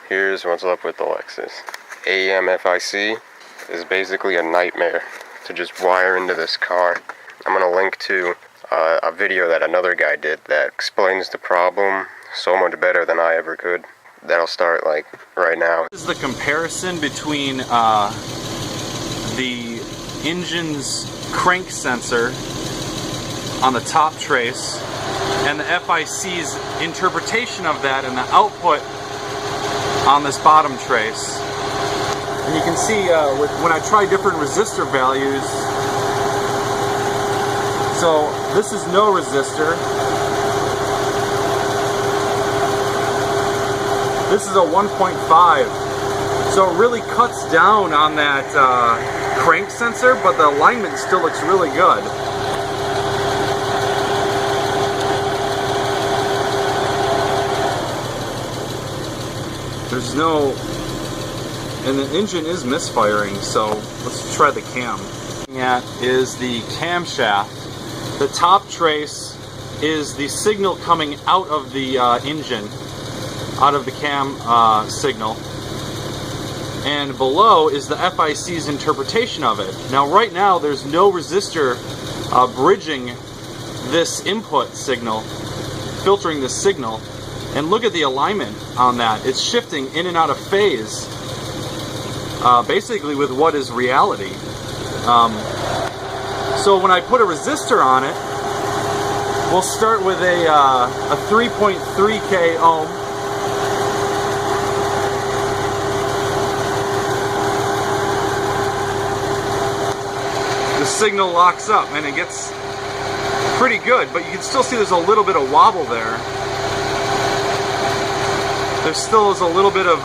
Here's what's up with the Lexus. AEM-FIC is basically a nightmare to just wire into this car. I'm going to link to a video that another guy did that explains the problem so much better than I ever could. That'll start like right now. This is the comparison between the engine's crank sensor on the top trace and the FIC's interpretation of that and the output on this bottom trace. And you can see when I try different resistor values, so this is no resistor. This is a 1.5. So it really cuts down on that crank sensor, but the alignment still looks really good. There's no, and the engine is misfiring, so let's try the cam. That is the camshaft. The top trace is the signal coming out of the engine, out of the cam signal. And below is the FIC's interpretation of it. Now right now there's no resistor bridging this input signal, filtering this signal. And look at the alignment on that. It's shifting in and out of phase, basically with what is reality. So when I put a resistor on it, we'll start with a 3.3K ohm. The signal locks up and it gets pretty good, but you can still see there's a little bit of wobble there. There still is a little bit of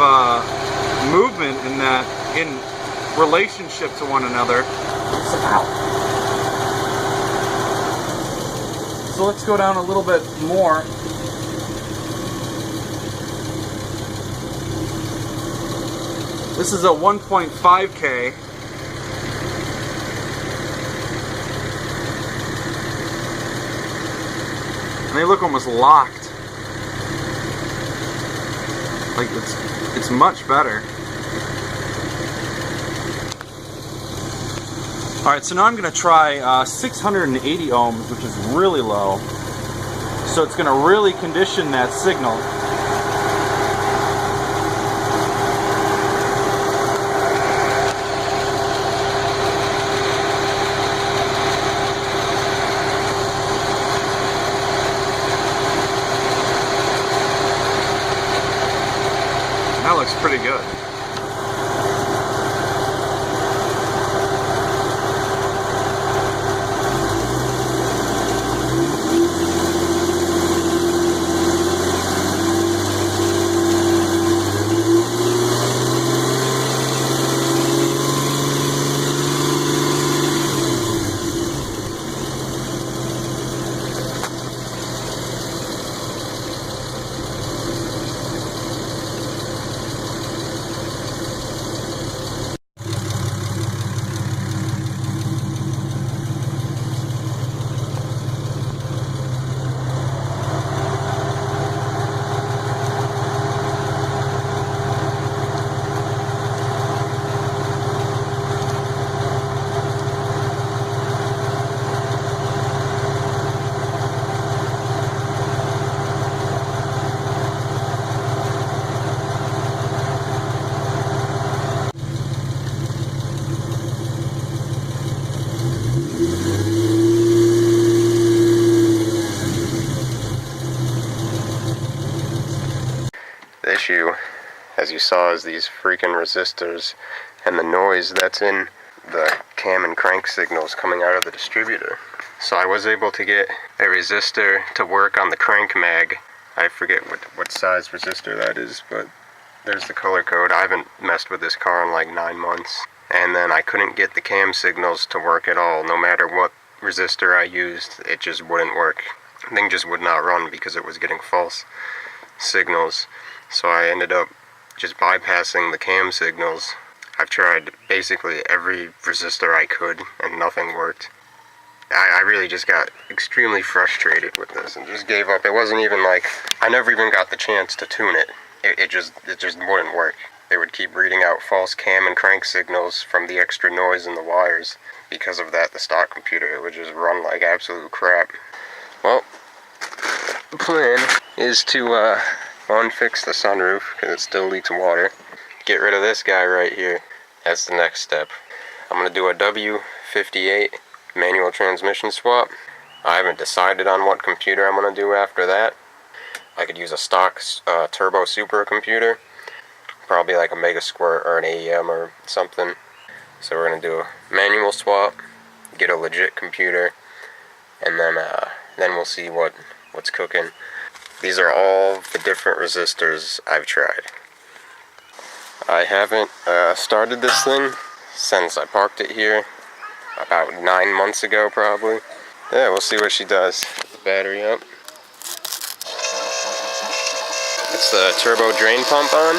movement in that, in relationship to one another. So let's go down a little bit more. This is a 1.5K. And they look almost locked. Like it's much better. Alright, so now I'm going to try 680 ohms, which is really low. So it's going to really condition that signal. That looks pretty good. The issue, as you saw, is these freaking resistors and the noise that's in the cam and crank signals coming out of the distributor. So I was able to get a resistor to work on the crank mag. I forget what size resistor that is, but there's the color code. I haven't messed with this car in like 9 months. And then I couldn't get the cam signals to work at all. No matter what resistor I used, it just wouldn't work. The thing just would not run because it was getting false signals. So I ended up just bypassing the cam signals. I've tried basically every resistor I could and nothing worked. I really just got extremely frustrated with this and just gave up. It wasn't even like, I never even got the chance to tune it. it just wouldn't work. They would keep reading out false cam and crank signals from the extra noise in the wires. Because of that, the stock computer, it would just run like absolute crap. Well, the plan is to unfix the sunroof, because it still leaks water. Get rid of this guy right here. That's the next step. I'm going to do a W58 manual transmission swap. I haven't decided on what computer I'm going to do after that. I could use a stock turbo supercomputer. Probably like a Megasquirt or an AEM or something. So we're going to do a manual swap, get a legit computer, and then we'll see what's cooking. These are all the different resistors I've tried. I haven't started this thing since I parked it here about 9 months ago probably. Yeah, we'll see what she does. Put the battery up. It's the turbo drain pump on.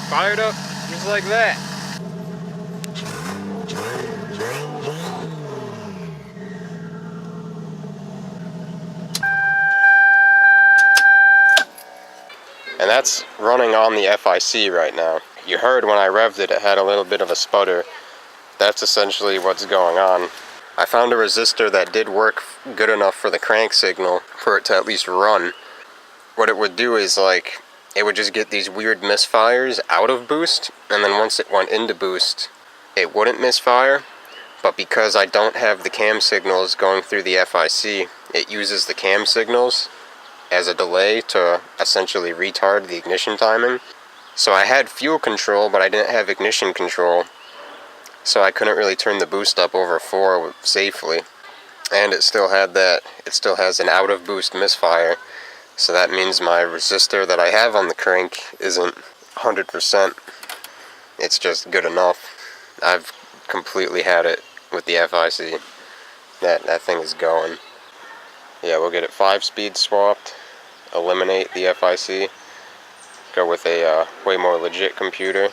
Fired up just like that. And that's running on the FIC right now. You heard when I revved it, it had a little bit of a sputter. That's essentially what's going on. I found a resistor that did work good enough for the crank signal for it to at least run. What it would do is like, it would just get these weird misfires out of boost, and then once it went into boost, it wouldn't misfire. But because I don't have the cam signals going through the FIC, it uses the cam signals as a delay to essentially retard the ignition timing. So I had fuel control, but I didn't have ignition control. So I couldn't really turn the boost up over 4 safely. And it still has an out of boost misfire. So that means my resistor that I have on the crank isn't 100%. It's just good enough. I've completely had it with the FIC. That thing is going. Yeah, we'll get it 5-speed swapped, eliminate the FIC, go with a way more legit computer.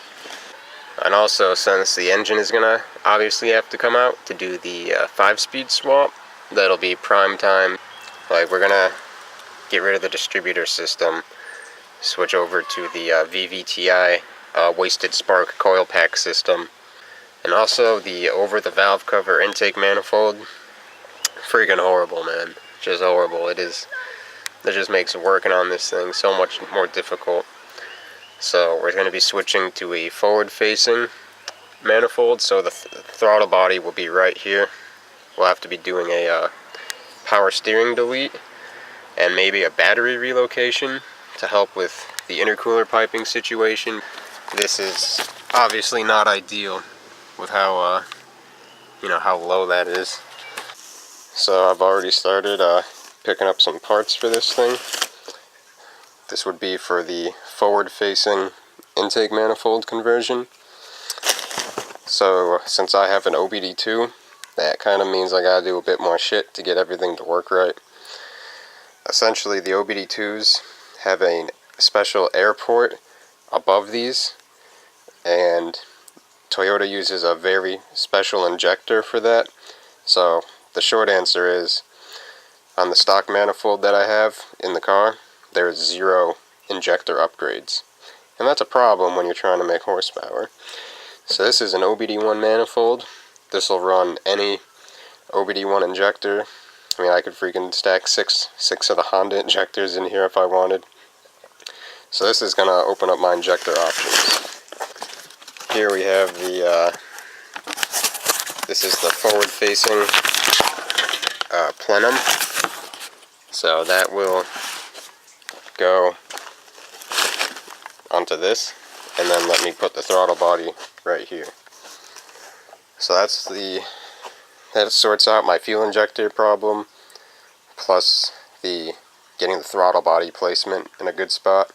And also, since the engine is gonna obviously have to come out to do the 5-speed swap, that'll be prime time. Like, we're gonna get rid of the distributor system, switch over to the VVTi wasted spark coil pack system, and also the over the valve cover intake manifold. Freaking horrible, man. Just horrible. It is. That just makes working on this thing so much more difficult. So we're going to be switching to a forward-facing manifold, so the throttle body will be right here. We'll have to be doing a power steering delete and maybe a battery relocation to help with the intercooler piping situation. This is obviously not ideal with how how low that is. So I've already started picking up some parts for this thing. This would be for the forward-facing intake manifold conversion. So since I have an OBD2, that kind of means I gotta do a bit more shit to get everything to work right. Essentially, the OBD2s have a special air port above these, and Toyota uses a very special injector for that. So the short answer is, on the stock manifold that I have in the car, there's 0 injector upgrades. And that's a problem when you're trying to make horsepower. So this is an OBD1 manifold. This will run any OBD1 injector. I mean, I could freaking stack six of the Honda injectors in here if I wanted. So this is going to open up my injector options. Here we have the, this is the forward-facing plenum. So that will go onto this, and then let me put the throttle body right here. So that sorts out my fuel injector problem, plus the getting the throttle body placement in a good spot.